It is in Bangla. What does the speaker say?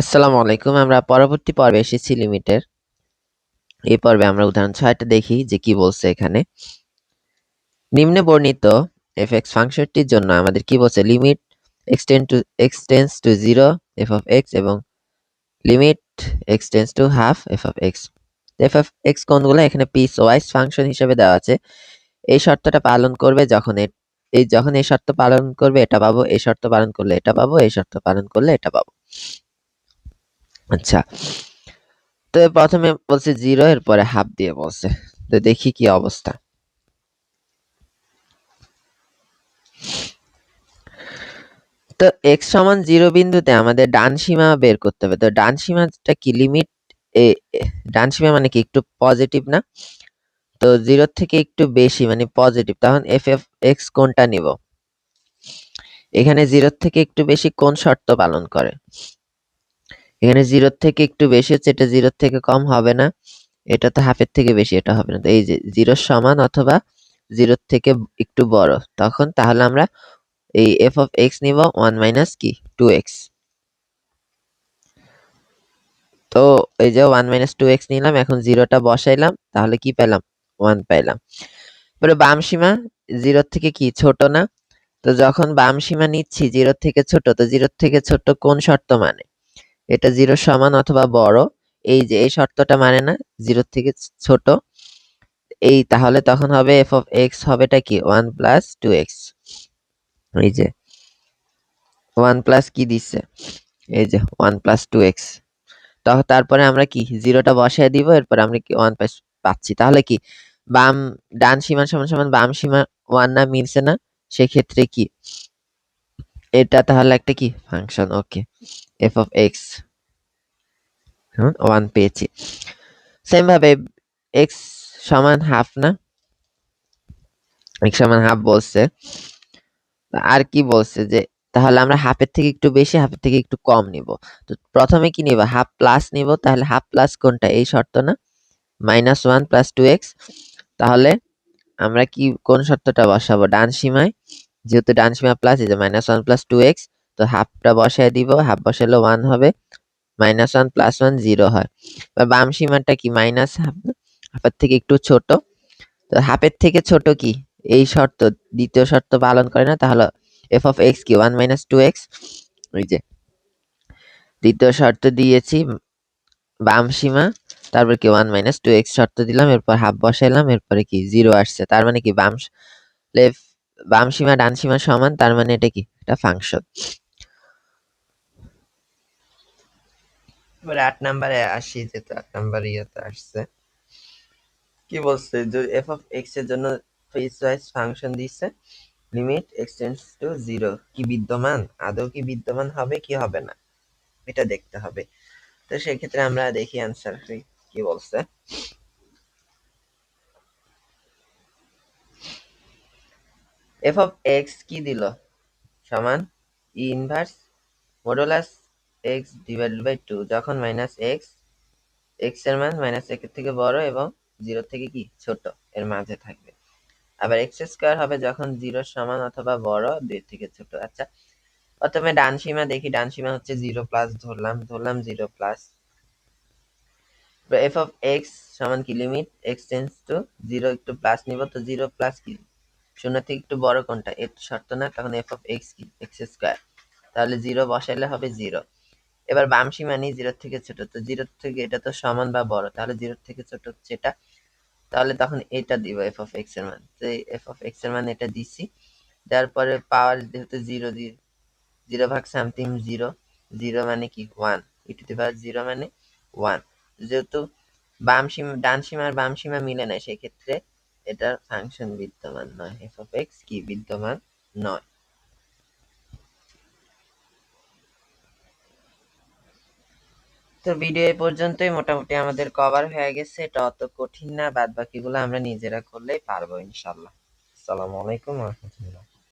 আসসালামু আলাইকুম। আমরা পরবর্তী পর্বে এসেছি লিমিটের। এই পর্বে আমরা উদাহরণ ৬টা দেখি যে কি বলছে এখানে। নিম্নে বর্ণিত f(x) ফাংশনটির জন্য আমাদের কি বলছে, লিমিট extends to 0 f(x) এবং limit extends to half f(x). f(x) কোনগুলো? এখানে পিস ওয়াইজ ফাংশন হিসেবে দেওয়া আছে। এই শর্তটা পালন করবে যখন এই শর্ত পালন করবে এটা পাবো, এই শর্ত পালন করলে এটা পাবো, এই শর্ত পালন করলে এটা পাবো। আচ্ছা, তো প্রথমে বলছে 0, এরপরে হাফ দিয়ে বলছে। তো দেখি কি অবস্থা। তো x সমান 0 বিন্দুতে আমাদের ডান সীমা বের করতে হবে। তো ডান সীমাটা কি? লিমিট ডান সীমা মানে কি? একটু পজিটিভ না? তো 0 থেকে একটু বেশি মানে পজিটিভ। তখন f(x) কোনটা নিব? এখানে 0 থেকে একটু বেশি কোন শর্ত পালন করে? এখানে 0 থেকে একটু বেশি হচ্ছে, এটা 0 থেকে কম হবে না, এটা তো হাফের থেকে বেশি, এটা হবে না। তো এই যে 0 সমান অথবা 0 থেকে একটু বড়, তাহলে আমরা এই f(x) নিব 1 মাইনাস কি 2x। তো এই যে 1 মাইনাস 2x নিলাম, এখন 0টা বসাইলাম, তাহলে কি পেলাম? 1 পাইলাম। এবারে বাম সীমা 0 থেকে কি ছোট না? তো যখন বাম সীমা নিচ্ছি 0 থেকে ছোট, তো 0 থেকে ছোট কোন শর্ত মানে? এটা 0 সমান অথবা বড়, এই যে এই শর্তটা মানে না 0 থেকে ছোট। তাহলে তখন হবে f(x) হবেটা কি 1 প্লাস 2x। এই যে 1 প্লাস কি দিচ্ছে, এই যে 1 প্লাস 2x। তারপরে আমরা কি 0টা বসায় দিব, এরপর আমরা কি 1 পাচ্ছি। তাহলে কি ডান সীমা সমান সমান বাম সীমা 1 না? মিলছে না? সেক্ষেত্রে কি এটা তাহলে একটা কি ফাংশন। ওকে, f(x) 1 পেয়েছি। সেম ভাবে x সমান হাফ না? x সমান হাফ বলছে। আর কি বলছে যে তাহলে আমরা হাফের থেকে একটু বেশি, হাফের থেকে একটু কম নিব। তো প্রথমে কি নিব? হাফ প্লাস নিব। তাহলে হাফ প্লাস কোনটা? এই শর্ত না? -1 প্লাস 2x। তাহলে আমরা কি কোন শর্তটা বসাবো? ডান সীমায়, যেহেতু ডান সীমা প্লাস, এই যে -1 প্লাস 2x, তো হাফটা বসায় দিব, হাফ বসালে 1 হবে, -1 প্লাস 1 0 হয়। বা বাম সীমাটা কি মাইনাস হাফ, হাফের থেকে একটু ছোট। তো হাফের থেকে ছোট কি এই শর্ত, দ্বিতীয় শর্ত পালন করে না? তাহলে f(x) কি 1 মাইনাস 2x। ওই যে দ্বিতীয় শর্ত দিয়েছি বাম সীমা, তারপর কি 1 মাইনাস 2x শর্ত দিলাম, এরপর হাফ বসাইলাম, এরপরে কি 0 আসছে। তার মানে কি বাম সীমা ডান সীমা সমান, তার মানে এটা কি একটা ফাংশন। এবারে 8 নম্বরে আসি, যেহেতু 8 নম্বর ইয়েতে আসছে। কি বলছে যে f(x) এর জন্য পিসওয়াইজ ফাংশন দিচ্ছে, লিমিট এক্সটেন্ডস টু 0 কি বিদ্যমান? আদৌ কি বিদ্যমান হবে কি হবে না, এটা দেখতে হবে। তো সেক্ষেত্রে আমরা দেখি অ্যান্সার কি বলছে। f(x) কি দিল? সমান e inverse modulus x divided by 2, যখন -x, x এর মান -1 এর থেকে বড় এবং 0 থেকে কি ছোট, এর মাঝে থাকবে। আবার x² হবে যখন 0 সমান অথবা বড়, 2 থেকে ছোট। আচ্ছা, প্রথমে ডান সীমা দেখি। ডান সীমা হচ্ছে 0 প্লাস, ধরলাম 0 প্লাস। f(x) সমান কি লিমিট এক্সটেন্ডস টু 0, একটু প্লাস নিব, তো 0 প্লাস কি 0 থেকে একটু বড় কোনটা? এর শর্ত না? তখন f(x) কি x², তাহলে 0 বসাইলে হবে 0। এবার বাম সীমা নিই 0 থেকে ছোট, তো 0 থেকে এটা তো সমান বা বড়, তাহলে 0 থেকে ছোট হচ্ছে এটা, তাহলে তখন এটা দিব f(x) এর মান। তো এই f(x) এর মান এটা দিছি, তারপরে পাওয়ার যেহেতু 0 দিয়ে 0 ভাগ সামথিং 0, 0 মানে কি 1, e⁻0 মানে 1। যেহেতু ডান সীমা আর বাম সীমা মিলে না, সেক্ষেত্রে এটার ফাংশন বিদ্যমান নয়, f(x) কি বিদ্যমান নয়। তো ভিডিও এ পর্যন্তই মোটামুটি আমাদের কভার হয়ে গেছে। এটা অত কঠিন না, বাদ বাকিগুলো আমরা নিজেরা করলেই পারবো ইনশাল্লাহ। আসসালামু আলাইকুম ওয়া রাহমাতুল্লাহ।